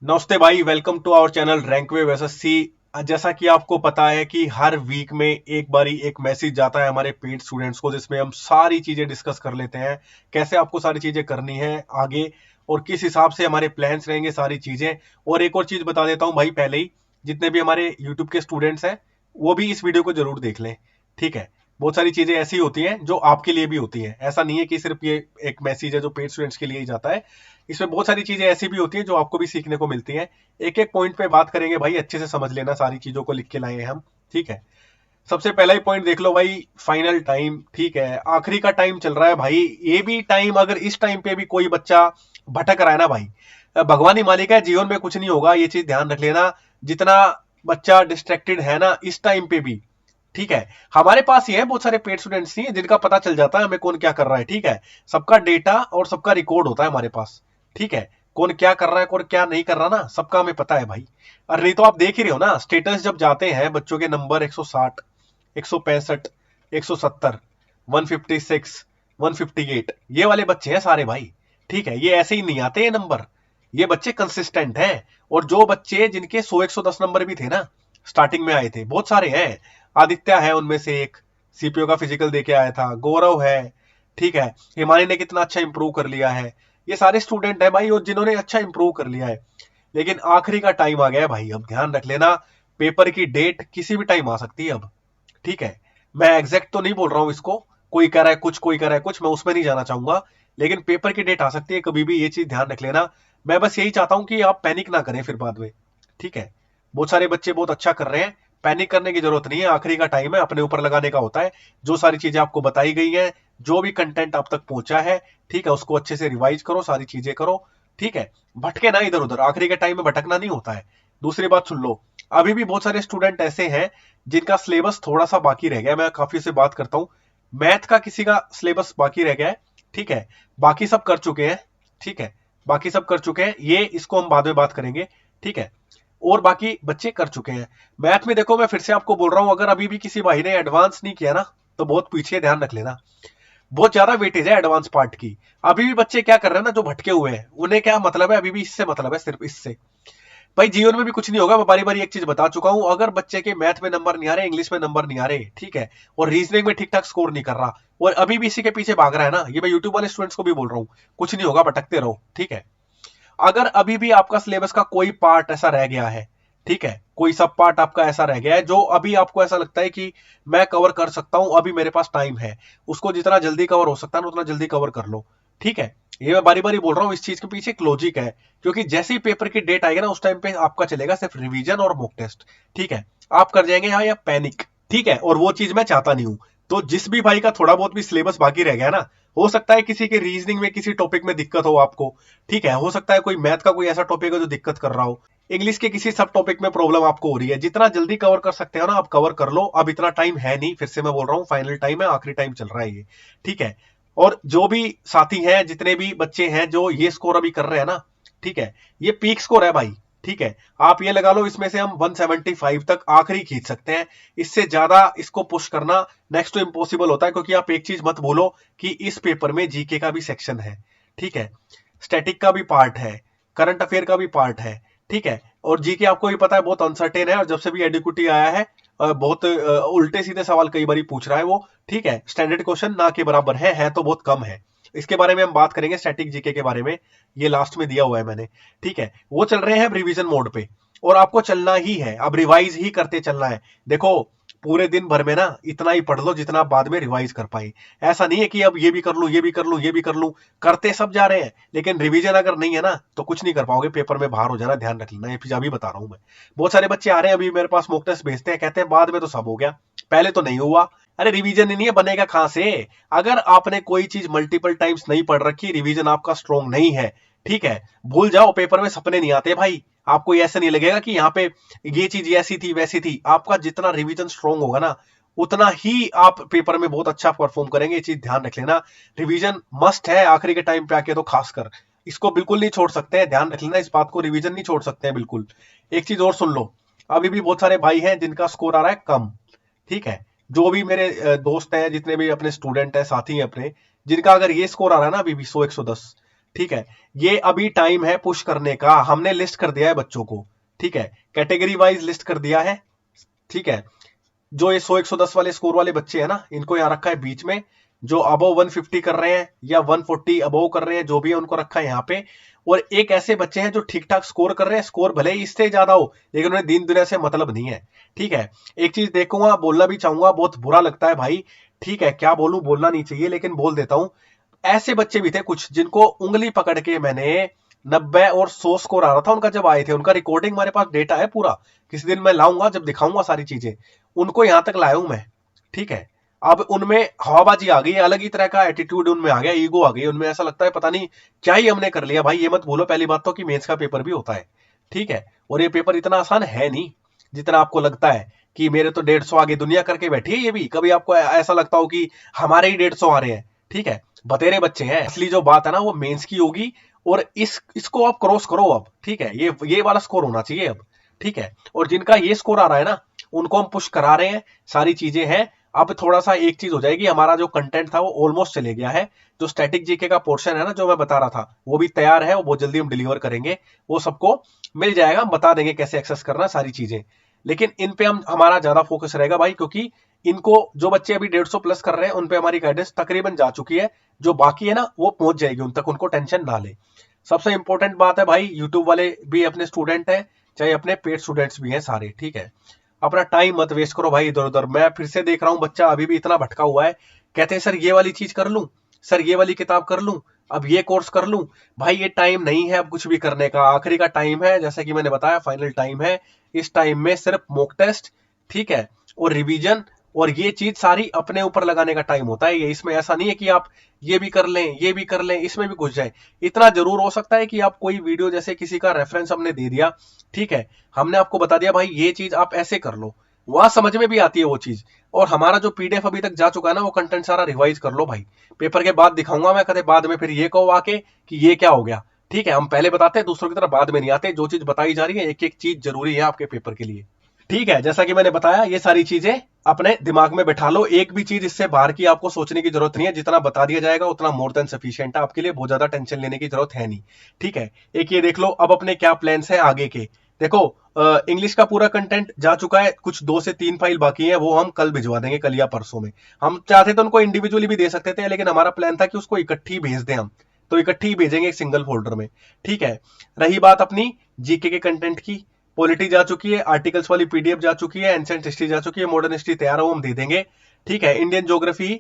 नमस्ते भाई, welcome to our channel Rankwave SSC. जैसा कि आपको पता है कि हर वीक में एक बारी एक मैसेज जाता है हमारे पेड स्टूडेंट्स को, जिसमें हम सारी चीजें डिस्कस कर लेते हैं, कैसे आपको सारी चीजें करनी है आगे और किस हिसाब से हमारे प्लान्स रहेंगे सारी चीजें। और एक और चीज बता देता हूं भाई पहले ही, जितने भी हमारे यूट्यूब के स्टूडेंट्स हैं वो भी इस वीडियो को जरूर देख लें, ठीक है। बहुत सारी चीजें ऐसी होती हैं जो आपके लिए भी होती हैं, ऐसा नहीं है कि सिर्फ ये एक मैसेज है जो पेड स्टूडेंट्स के लिए ही जाता है। इसमें बहुत सारी चीजें ऐसी भी होती हैं जो आपको भी सीखने को मिलती हैं। एक एक पॉइंट पे बात करेंगे भाई, अच्छे से समझ लेना, सारी चीजों को लिख के लाए हैं हम, ठीक है। सबसे पहला ही पॉइंट देख लो भाई, फाइनल टाइम, ठीक है, आखिरी का टाइम चल रहा है भाई। ये भी टाइम, अगर इस टाइम पे भी कोई बच्चा भटक रहा है ना भाई, भगवान ही मालिक है, जीवन में कुछ नहीं होगा, ये चीज ध्यान रख लेना। जितना बच्चा डिस्ट्रैक्टेड है ना इस टाइम पे भी, ठीक है। हमारे पास ये है, बहुत सारे पेड स्टूडेंट्स नहीं है जिनका पता चल जाता है हमें कौन क्या कर रहा है, ठीक है। सबका डेटा और सबका रिकॉर्ड होता है हमारे पास, ठीक है। कौन क्या कर रहा है कौन क्या नहीं कर रहा ना, सबका हमें पता है भाई। अरे नहीं तो आप देख ही रहे हो ना, स्टेटस जब जाते हैं बच्चों के नंबर 160, 165, 170, 156, 158, ये वाले बच्चे हैं सारे भाई, ठीक है। ये ऐसे ही नहीं आते ये नंबर, ये बच्चे कंसिस्टेंट हैं। और जो बच्चे जिनके 100 110 नंबर भी थे ना, स्टार्टिंग में आए थे, बहुत सारे हैं। आदित्य है उनमें से एक, सीपीओ का फिजिकल देके आया था, गौरव है, ठीक है। हिमानी ने कितना अच्छा इंप्रूव कर लिया है। ये सारे स्टूडेंट है भाई और जिन्होंने अच्छा इंप्रूव कर लिया है। लेकिन आखिरी का टाइम आ गया है भाई, अब ध्यान रख लेना। पेपर की डेट किसी भी टाइम आ सकती है अब, ठीक है। मैं एग्जैक्ट तो नहीं बोल रहा हूं इसको, कोई कह रहा है कुछ कोई कह रहा है कुछ, मैं उसमें नहीं जाना चाहूंगा। लेकिन पेपर की डेट आ सकती है कभी भी, ये चीज ध्यान रख लेना। मैं बस यही चाहता हूं कि आप पैनिक ना करें फिर बाद में, ठीक है। बहुत सारे बच्चे बहुत अच्छा कर रहे हैं, पैनिक करने की जरूरत नहीं है। आखिरी का टाइम है, अपने ऊपर लगाने का होता है। जो सारी चीजें आपको बताई गई हैं, जो भी कंटेंट आप तक पहुंचा है, ठीक है, उसको अच्छे से रिवाइज करो, सारी चीजें करो, ठीक है। भटके ना इधर उधर, आखिरी के टाइम में भटकना नहीं होता है। दूसरी बात सुन लो, अभी भी बहुत सारे स्टूडेंट ऐसे हैं जिनका सिलेबस थोड़ा सा बाकी रह गया है। मैं काफी से बात करता हूं, मैथ का किसी का सिलेबस बाकी रह गया है, ठीक है। बाकी सब कर चुके हैं, ठीक है। बाकी सब कर चुके हैं, ये इसको हम बाद में बात करेंगे, ठीक है। और बाकी बच्चे कर चुके हैं। मैथ में देखो, मैं फिर से आपको बोल रहा हूं, अगर अभी भी किसी भाई ने एडवांस नहीं किया ना, तो बहुत पीछे, ध्यान रख लेना। बहुत ज्यादा वेटेज है एडवांस पार्ट की। अभी भी बच्चे क्या कर रहे हैं ना, जो भटके हुए हैं, उन्हें क्या मतलब है, अभी भी इससे मतलब है, सिर्फ इससे। भाई जीवन में भी कुछ नहीं होगा, मैं बारी बारी एक चीज बता चुका हूं। अगर बच्चे के मैथ में नंबर नहीं आ रहे, इंग्लिश में नंबर नहीं आ रहे, ठीक है, और रीजनिंग में ठीक ठाक स्कोर नहीं कर रहा, और अभी भी इसी के पीछे भाग रहा है ना, ये मैं यूट्यूब वाले स्टूडेंट्स को भी बोल रहा हूँ, कुछ नहीं होगा, भटकते रहो, ठीक है। अगर अभी भी आपका सिलेबस का कोई पार्ट ऐसा रह गया है, ठीक है, कोई सब पार्ट आपका ऐसा रह गया है जो अभी आपको ऐसा लगता है कि मैं कवर कर सकता हूं, अभी मेरे पास टाइम है, उसको जितना जल्दी कवर हो सकता है ना उतना जल्दी कवर कर लो, ठीक है। ये मैं बारी बारी बोल रहा हूं, इस चीज के पीछे एक लॉजिक है। क्योंकि जैसे ही पेपर की डेट आएगी ना, उस टाइम पे आपका चलेगा सिर्फ रिवीजन और मॉक टेस्ट, ठीक है। आप कर जाएंगे यहाँ या पैनिक, ठीक है, और वो चीज मैं चाहता नहीं हूं। तो जिस भी भाई का थोड़ा बहुत भी सिलेबस बाकी रह गया ना, हो सकता है किसी के रीजनिंग में किसी टॉपिक में दिक्कत हो आपको, ठीक है, हो सकता है कोई मैथ का कोई ऐसा टॉपिक है जो दिक्कत कर रहा हो, इंग्लिश के किसी सब टॉपिक में प्रॉब्लम आपको हो रही है, जितना जल्दी कवर कर सकते हो ना आप कवर कर लो। अब इतना टाइम है नहीं, फिर से मैं बोल रहा हूँ, फाइनल टाइम है, आखिरी टाइम चल रहा है ये, ठीक है। और जो भी साथी हैं, जितने भी बच्चे हैं जो ये स्कोर अभी कर रहे हैं ना, ठीक है, ये पीक स्कोर है भाई, ठीक है। आप ये लगा लो, इसमें से हम 175 तक आखिरी खींच सकते हैं। इससे ज्यादा इसको पुश करना नेक्स्ट टू इम्पॉसिबल होता है, क्योंकि आप एक चीज मत भूलो कि इस पेपर में जीके का भी सेक्शन है, ठीक है, स्टैटिक का भी पार्ट है, करंट अफेयर का भी पार्ट है, ठीक है। और जीके आपको भी पता है बहुत अनसर्टेन है, और जब से भी एडिक्विटी आया है बहुत उल्टे सीधे सवाल कई बार पूछ रहा है वो, ठीक है। स्टैंडर्ड क्वेश्चन ना के बराबर है तो बहुत कम है। इसके बारे में हम बात करेंगे, स्टैटिक जीके के बारे में, ये लास्ट में दिया हुआ है मैंने, ठीक है। वो चल रहे हैं रिवीजन मोड पे, और आपको चलना ही है, अब रिवाइज ही करते चलना है। देखो, पूरे दिन भर में ना इतना ही पढ़ लो जितना आप बाद में रिवाइज कर पाए। ऐसा नहीं है कि अब ये भी कर लूं ये भी कर लूं ये भी कर लूं, करते सब जा रहे हैं, लेकिन रिवीजन अगर नहीं है ना तो कुछ नहीं कर पाओगे, पेपर में बाहर हो जाना, ध्यान रख लेना। ये अभी बता रहा हूं मैं। बहुत सारे बच्चे आ रहे हैं अभी मेरे पास, मॉक टेस्ट भेजते हैं, कहते हैं बाद में तो सब हो गया, पहले तो नहीं हुआ। अरे रिवीजन ही नहीं है, बनेगा कहां से। अगर आपने कोई चीज मल्टीपल टाइम्स नहीं पढ़ रखी, रिवीजन आपका स्ट्रॉन्ग नहीं है, ठीक है, भूल जाओ, पेपर में सपने नहीं आते भाई। आपको ऐसा नहीं लगेगा कि यहाँ पे ये चीज ऐसी थी वैसी थी। आपका जितना रिवीजन स्ट्रॉन्ग होगा ना, उतना ही आप पेपर में बहुत अच्छा परफॉर्म करेंगे, ये चीज ध्यान रख लेना। रिवीजन मस्ट है आखिरी के टाइम पे आके, तो खासकर इसको बिल्कुल नहीं छोड़ सकते हैं, ध्यान रख लेना इस बात को, रिवीजन नहीं छोड़ सकते हैं बिल्कुल। एक चीज और सुन लो, अभी भी बहुत सारे भाई हैं जिनका स्कोर आ रहा है कम, ठीक है। जो भी मेरे दोस्त हैं, जितने भी अपने स्टूडेंट हैं, साथी हैं अपने, जिनका अगर ये स्कोर आ रहा है ना अभी भी 100 110, ठीक है, ये अभी टाइम है पुश करने का। हमने लिस्ट कर दिया है बच्चों को, ठीक है, कैटेगरी वाइज लिस्ट कर दिया है, ठीक है। जो ये 100 110 वाले स्कोर वाले बच्चे हैं ना, इनको यहाँ रखा है बीच में। जो अबव 150 कर रहे हैं या 140 अबव कर रहे हैं, जो भी है उनको रखा है यहाँ पे। और एक ऐसे बच्चे हैं जो ठीक ठाक स्कोर कर रहे हैं, स्कोर भले ही इससे ज्यादा हो लेकिन उन्हें दीन दुनिया से मतलब नहीं है, ठीक है। एक चीज देखूंगा, बोलना भी चाहूंगा, बहुत बुरा लगता है भाई, ठीक है, क्या बोलूं, बोलना नहीं चाहिए लेकिन बोल देता हूं। ऐसे बच्चे भी थे कुछ जिनको उंगली पकड़ के मैंने 90 और 100 स्कोर आ रहा था उनका जब आए थे, उनका रिकॉर्डिंग हमारे पास डेटा है पूरा, किसी दिन मैं लाऊंगा जब दिखाऊंगा सारी चीजें, उनको यहां तक लाया हूं मैं, ठीक है। अब उनमें हवाबाजी आ गई, अलग ही तरह का एटीट्यूड उनमें आ गया, ईगो आ गई उनमें, ऐसा लगता है पता नहीं क्या ही हमने कर लिया। भाई ये मत भूलो पहली बात तो कि मेंस का पेपर भी होता है, ठीक है, और ये पेपर इतना आसान है नहीं जितना आपको लगता है कि मेरे तो 150 आगे दुनिया करके बैठी है। ये भी कभी आपको ऐसा लगता हो कि हमारे ही 150 आ रहे हैं, ठीक है, बतेरे बच्चे हैं। असली जो बात है ना वो मेंस की होगी, और इसको आप क्रॉस करो अब, ठीक है, ये वाला स्कोर होना चाहिए अब, ठीक है। और जिनका ये स्कोर आ रहा है ना उनको हम पुश करा रहे हैं, सारी चीजें हैं। अब थोड़ा सा एक चीज हो जाएगी, हमारा जो कंटेंट था वो ऑलमोस्ट चले गया है, जो स्टैटिक जीके का पोर्शन है ना जो मैं बता रहा था वो भी तैयार है, वो बहुत जल्दी हम डिलीवर करेंगे, वो सबको मिल जाएगा, हम बता देंगे कैसे एक्सेस करना सारी चीजें। लेकिन इन पे हमारा ज्यादा फोकस रहेगा भाई, क्योंकि इनको जो बच्चे अभी 150 प्लस कर रहे हैं उन पे हमारी गाइडेंस तकरीबन जा चुकी है, जो बाकी है ना वो पहुंच जाएगी उन तक, उनको टेंशन ना ले। सबसे इंपॉर्टेंट बात है भाई, यूट्यूब वाले भी अपने स्टूडेंट हैं, चाहे अपने पेड स्टूडेंट्स भी हैं सारे, ठीक है। अपना टाइम मत वेस्ट करो भाई इधर उधर। मैं फिर से देख रहा हूं बच्चा अभी भी इतना भटका हुआ है, कहते हैं सर ये वाली चीज कर लूं, सर ये वाली किताब कर लूं, अब ये कोर्स कर लूं। भाई ये टाइम नहीं है अब कुछ भी करने का, आखिरी का टाइम है, जैसा कि मैंने बताया फाइनल टाइम है। इस टाइम में सिर्फ मॉक टेस्ट, ठीक है, और रिवीजन, और ये चीज सारी अपने ऊपर लगाने का टाइम होता है ये। इसमें ऐसा नहीं है कि आप ये भी कर लें ये भी कर लें, इसमें भी घुस जाए। इतना जरूर हो सकता है कि आप कोई वीडियो, जैसे किसी का रेफरेंस हमने दे दिया, ठीक है, हमने आपको बता दिया भाई ये चीज आप ऐसे कर लो, वहां समझ में भी आती है वो चीज। और हमारा जो पीडीएफ अभी तक जा चुका है ना वो कंटेंट सारा रिवाइज कर लो भाई, पेपर के बाद दिखाऊंगा मैं, कदे बाद में फिर ये कहो आके कि ये क्या हो गया, ठीक है। हम पहले बताते हैं, दूसरों की तरफ बाद में नहीं आते, जो चीज बताई जा रही है एक एक चीज जरूरी है आपके पेपर के लिए, ठीक है। जैसा कि मैंने बताया ये सारी चीजें अपने दिमाग में बैठा लो, एक भी चीज इससे बाहर की आपको सोचने की जरूरत नहीं है, जितना बता दिया जाएगा उतना मोर देन सफिशिएंट है आपके लिए, बहुत ज्यादा टेंशन लेने की जरूरत है नहीं, ठीक है। एक ये देख लो अब अपने क्या प्लान्स हैं आगे के। देखो इंग्लिश का पूरा कंटेंट जा चुका है, कुछ 2 से 3 फाइल बाकी है, वो हम कल भिजवा देंगे, कल या परसों में। हम चाहते तो उनको इंडिविजुअली भी दे सकते थे, लेकिन हमारा प्लान था कि उसको इकट्ठी भेज दें हम, तो इकट्ठी भेजेंगे एक सिंगल फोल्डर में, ठीक है। रही बात अपनी जीके के कंटेंट की, पॉलिटी जा चुकी है, आर्टिकल्स वाली पीडीएफ जा चुकी है, एंशिएंट हिस्ट्री जा चुकी है, मॉडर्न हिस्ट्री तैयार है वो हम दे देंगे, ठीक है। इंडियन ज्योग्राफी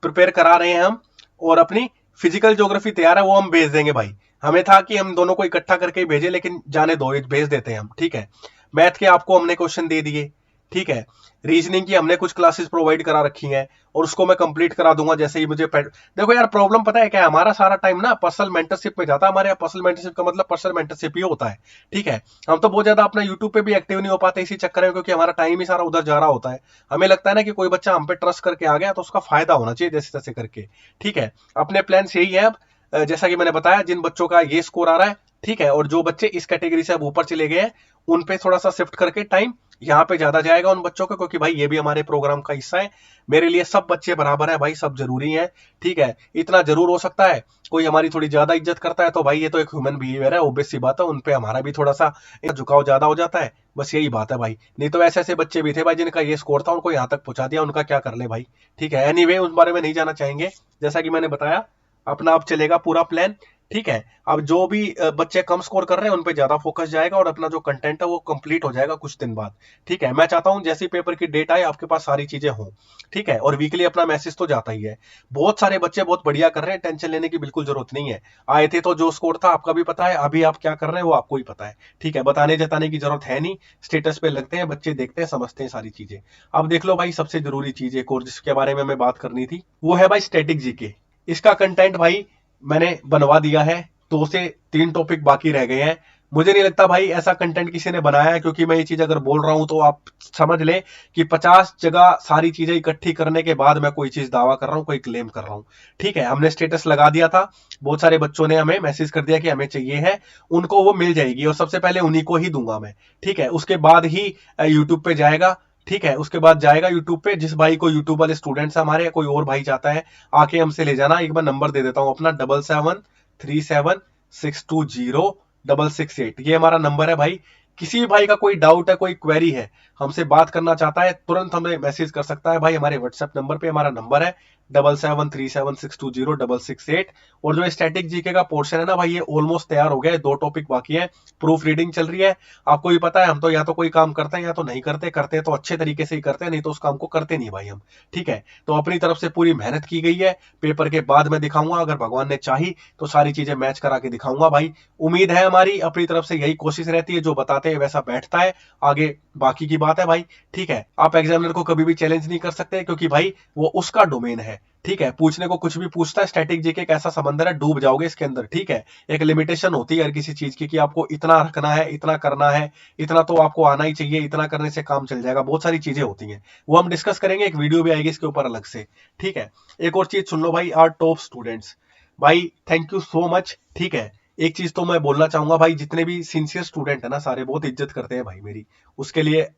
प्रिपेयर करा रहे हैं हम, और अपनी फिजिकल ज्योग्राफी तैयार है वो हम भेज देंगे भाई। हमें था कि हम दोनों को इकट्ठा करके ही भेजे, लेकिन जाने दो, भेज देते हैं हम, ठीक है। मैथ के आपको हमने क्वेश्चन दे दिए, ठीक है। रीजनिंग की हमने कुछ क्लासेस प्रोवाइड करा रखी हैं, और उसको मैं कंप्लीट करा दूंगा जैसे ही मुझे देखो यार प्रॉब्लम पता है क्या है, हमारा सारा टाइम ना पर्सनल मेंटरशिप में जाता है। हमारे यहाँ पर्सनल मेंटरशिप का मतलब पर्सनल मेंटरशिप ही होता है, ठीक है। हम तो बहुत ज्यादा अपना यूट्यूब पे भी एक्टिव नहीं हो पाते इसी चक्कर में, क्योंकि हमारा टाइम ही सारा उधर जा रहा होता है। हमें लगता है ना कि कोई बच्चा हम पे ट्रस्ट करके आ गया तो उसका फायदा होना चाहिए जैसे तैसे करके, ठीक है। अपने प्लान यही है अब, जैसा कि मैंने बताया, जिन बच्चों का ये स्कोर आ रहा है, ठीक है, और जो बच्चे इस कैटेगरी से अब ऊपर चले गए हैं उन पे थोड़ा सा शिफ्ट करके टाइम यहाँ पे ज्यादा जाएगा उन बच्चों का, क्योंकि भाई ये भी हमारे प्रोग्राम का हिस्सा है। मेरे लिए सब बच्चे बराबर है भाई, सब जरूरी है, ठीक है। इतना जरूर हो सकता है कोई हमारी थोड़ी ज्यादा इज्जत करता है, तो भाई ये तो एक ह्यूमन बिहेवियर है, ऑब्वियस सी बात है, उन पे हमारा भी थोड़ा सा झुकाव ज्यादा हो जाता है, बस यही बात है भाई। नहीं तो ऐसे ऐसे बच्चे भी थे भाई जिनका ये स्कोर था, उनको यहाँ तक पहुंचा दिया, उनका क्या कर ले भाई, ठीक है। एनीवे उस बारे में नहीं जाना चाहेंगे, जैसा कि मैंने बताया अपना अब चलेगा पूरा प्लान, ठीक है। अब जो भी बच्चे कम स्कोर कर रहे हैं उन पे ज्यादा फोकस जाएगा, और अपना जो कंटेंट है वो कंप्लीट हो जाएगा कुछ दिन बाद, ठीक है। मैं चाहता हूं जैसे पेपर की डेट आए आपके पास सारी चीजें हों, ठीक है। और वीकली अपना मैसेज तो जाता ही है। बहुत सारे बच्चे बहुत बढ़िया कर रहे हैं, टेंशन लेने की बिल्कुल जरूरत नहीं है। आए थे तो जो स्कोर था आपका भी पता है, अभी आप क्या कर रहे हैं वो आपको ही पता है, ठीक है। बताने जताने की जरूरत है नहीं, स्टेटस पे लगते हैं बच्चे, देखते हैं समझते हैं सारी चीजें। अब देख लो भाई सबसे जरूरी चीज एक और जिसके बारे में हमें बात करनी थी, वो है भाई स्टैटिक जीके। इसका कंटेंट भाई मैंने बनवा दिया है, 2 से 3 टॉपिक बाकी रह गए हैं। मुझे नहीं लगता भाई ऐसा कंटेंट किसी ने बनाया है, क्योंकि मैं ये चीज अगर बोल रहा हूं तो आप समझ ले कि 50 जगह सारी चीजें इकट्ठी करने के बाद मैं कोई चीज दावा कर रहा हूं, कोई क्लेम कर रहा हूं, ठीक है। हमने स्टेटस लगा दिया था, बहुत सारे बच्चों ने हमें मैसेज कर दिया कि हमें चाहिए है, उनको वो मिल जाएगी, और सबसे पहले उन्हीं को ही दूंगा मैं, ठीक है। उसके बाद ही यूट्यूब पे जाएगा, ठीक है। उसके बाद जाएगा यूट्यूब पे, जिस भाई को यूट्यूब वाले स्टूडेंट्स हमारे या कोई और भाई चाहता है आके हमसे ले जाना, एक बार नंबर दे देता हूं अपना, 37620668। ये हमारा नंबर है भाई। किसी भी भाई का कोई डाउट है, कोई क्वेरी है, हमसे बात करना चाहता है, तुरंत हमें मैसेज कर सकता है भाई। हमारे व्हाट्सएप नंबर पे हमारा नंबर है 7737620668। और जो स्टैटिक जीके का पोर्शन है ना भाई, ये ऑलमोस्ट तैयार हो गया है, 2 टॉपिक बाकी है, प्रूफ रीडिंग चल रही है। आपको भी पता है हम तो या तो कोई काम करते हैं या तो नहीं करते, करते तो अच्छे तरीके से ही करते हैं, नहीं तो उस काम को करते नहीं भाई हम। ठीक है, तो अपनी तरफ से पूरी मेहनत की गई है। पेपर के बाद में दिखाऊंगा, अगर भगवान ने चाही तो सारी चीजें मैच करा के दिखाऊंगा भाई। उम्मीद है हमारी अपनी तरफ से, यही कोशिश रहती है, जो बताते हैं वैसा बैठता है, आगे बाकी की बात है भाई। ठीक है, आप एग्जामिनर को कभी भी चैलेंज नहीं कर सकते, क्योंकि भाई वो उसका डोमेन है। ठीक है, पूछने को कुछ भी पूछता है। स्टैटिक जीके एक ऐसा समंदर है, डूब जाओगे इसके अंदर। ठीक है, एक लिमिटेशन होती है हर किसी चीज की कि आपको इतना रखना है, इतना करना है, इतना तो आपको आना ही चाहिए, इतना करने से काम चल जाएगा। बहुत सारी चीजें होती हैं, वो हम डिस्कस करेंगे, एक वीडियो भी आएगी इसके ऊपर अलग से। ठीक है, एक और चीज सुन लो भाई, आर टॉप स्टूडेंट्स भाई, थैंक यू सो मच। ठीक है, एक चीज तो मैं बोलना चाहूंगा भाई, जितने भी सिंसियर स्टूडेंट है ना, सारे बहुत इज्जत करते हैं भाई मेरी, उसके लिए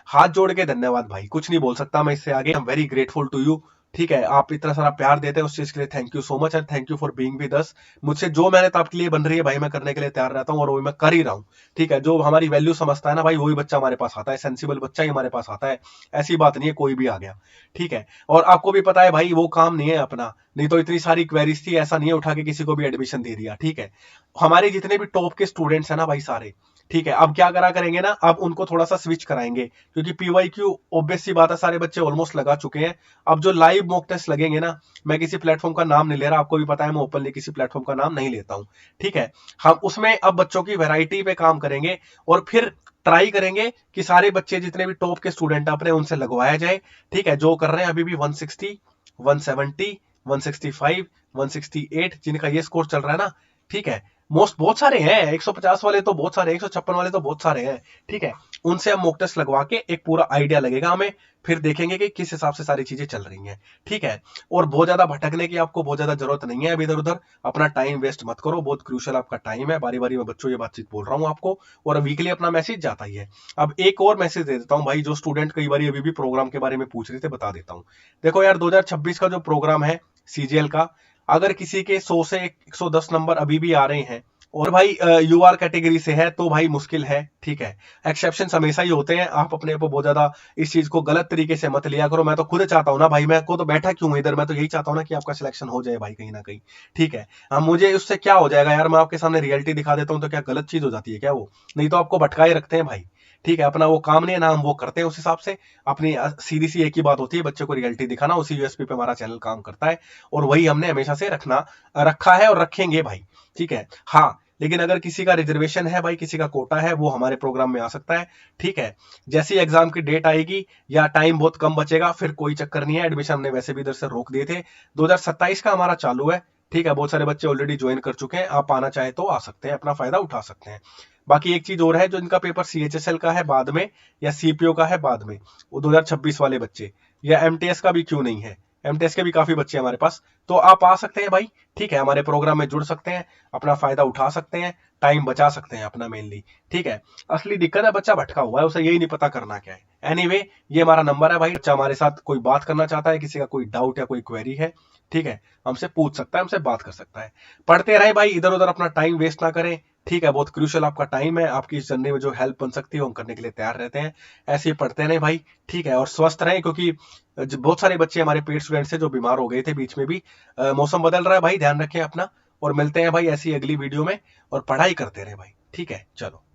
हाथ जोड़ के धन्यवाद भाई। कुछ नहीं बोल सकता मैं इससे आगे। I am very grateful to you. ठीक है, आप इतना सारा प्यार देते हैं, उस चीज के लिए thank you so much, and thank you for being with us. मुझसे जो मेहनत आपके लिए बन रही है भाई, मैं करने के लिए तैयार रहता हूँ, और वो मैं कर ही रहा हूँ। ठीक है, जो हमारी वैल्यू समझता है ना भाई, वही बच्चा हमारे पास आता है, सेंसिबल बच्चा ही हमारे पास आता है। ऐसी बात नहीं है, कोई भी आ गया। ठीक है, और आपको भी पता है भाई, वो काम नहीं है अपना, नहीं तो इतनी सारी क्वेरीज थी, ऐसा नहीं है उठा के किसी को भी एडमिशन दे दिया। ठीक है, हमारे जितने भी टॉप के स्टूडेंट्स हैं ना भाई सारे, ठीक है, अब क्या करा करेंगे ना, अब उनको थोड़ा सा स्विच कराएंगे, क्योंकि पीवाईक्यू ऑब्वियस सी बात है, सारे बच्चे ऑलमोस्ट लगा चुके हैं। अब जो लाइव मॉक टेस्ट लगेंगे ना, मैं किसी प्लेटफॉर्म का नाम नहीं ले रहा, आपको भी पता है मैं ओपनली किसी प्लेटफॉर्म का नाम नहीं लेता हूं। ठीक है, हम उसमें अब बच्चों की वैरायटी पे काम करेंगे, और फिर ट्राई करेंगे कि सारे बच्चे जितने भी टॉप के स्टूडेंट अपने, उनसे लगवाया जाए। ठीक है, जो कर रहे हैं अभी भी 160, 170, 165, 168, जिनका ये स्कोर चल रहा है ना, ठीक है, मोस्ट बहुत सारे हैं, 150 वाले तो बहुत सारे हैं, 156 वाले तो बहुत सारे हैं। ठीक है, उनसे हम मॉक टेस्ट लगवा के एक पूरा आइडिया लगेगा हमें, फिर देखेंगे कि किस हिसाब से सारी चीजें चल रही हैं। ठीक है, और बहुत ज्यादा भटकने की आपको बहुत ज्यादा जरूरत नहीं है अब इधर उधर, अपना टाइम वेस्ट मत करो, बहुत क्रूशियल आपका टाइम है। बारी बारी में बच्चों ये बातचीत बोल रहा हूँ आपको, और वीकली अपना मैसेज जाता ही है। अब एक और मैसेज दे देता हूँ भाई, जो स्टूडेंट कई बार अभी भी प्रोग्राम के बारे में पूछ रहे थे, बता देता हूँ। देखो यार, 2026 का जो प्रोग्राम है सीजीएल का, अगर किसी के 100 से 110 नंबर अभी भी आ रहे हैं, और भाई यूआर कैटेगरी से है, तो भाई मुश्किल है। ठीक है, एक्सेप्शन हमेशा ही होते हैं, आप अपने को बहुत ज्यादा इस चीज को गलत तरीके से मत लिया करो। मैं तो खुद चाहता हूँ ना भाई, मैं को तो बैठा क्यों इधर, मैं तो यही चाहता हूँ ना कि आपका सिलेक्शन हो जाए भाई, कहीं ना कहीं। ठीक है, हाँ, मुझे उससे क्या हो जाएगा यार, मैं आपके सामने रियलिटी दिखा देता हूँ, तो क्या गलत चीज हो जाती है क्या वो? नहीं तो आपको भटकाए रखते हैं भाई। ठीक है, अपना वो काम नहीं है ना, हम वो करते हैं उस हिसाब से। अपनी सीधी सी एक ही बात होती है, बच्चों को रियलिटी दिखाना, उसी यूएसपी पे हमारा चैनल काम करता है, और वही हमने हमेशा से रखा है और रखेंगे भाई। ठीक है, हाँ, लेकिन अगर किसी का रिजर्वेशन है भाई, किसी का कोटा है, वो हमारे प्रोग्राम में आ सकता है। ठीक है, जैसी एग्जाम की डेट आएगी या टाइम बहुत कम बचेगा, फिर कोई चक्कर नहीं है, एडमिशन हमने वैसे भी इधर से रोक दिए थे। 2027 का हमारा चालू है। ठीक है, बहुत सारे बच्चे ऑलरेडी ज्वाइन कर चुके हैं, आप आना चाहे तो आ सकते हैं, अपना फायदा उठा सकते हैं। बाकी एक चीज और है, जो इनका पेपर सीएचएसएल का है बाद में, या सीपीओ का है बाद में, वो 2026 वाले बच्चे, या एमटीएस का भी क्यों नहीं है, एमटीएस के भी काफी बच्चे हमारे पास, तो आप आ सकते हैं भाई। ठीक है, हमारे प्रोग्राम में जुड़ सकते हैं, अपना फायदा उठा सकते हैं, टाइम बचा सकते हैं अपना मेनली। ठीक है, असली दिक्कत है बच्चा भटका हुआ है, उसे यही नहीं पता करना क्या है। एनीवे, ये हमारा नंबर है भाई, बच्चा हमारे साथ कोई बात करना चाहता है, किसी का कोई डाउट या कोई क्वेरी है, ठीक है, हमसे पूछ सकता है, हमसे बात कर सकता है। पढ़ते रहे भाई, इधर उधर अपना टाइम वेस्ट ना करें। ठीक है, बहुत क्रूशियल आपका टाइम है, आपकी इस जर्नी में जो हेल्प बन सकती है हम करने के लिए तैयार रहते हैं। ऐसे ही पढ़ते रहें भाई। ठीक है, और स्वस्थ रहें, क्योंकि बहुत सारे बच्चे हमारे पेड स्टूडेंट्स हैं जो बीमार हो गए थे बीच में भी। मौसम बदल रहा है भाई, ध्यान रखें अपना, और मिलते हैं भाई ऐसी अगली वीडियो में, और पढ़ाई करते रहे भाई। ठीक है, चलो।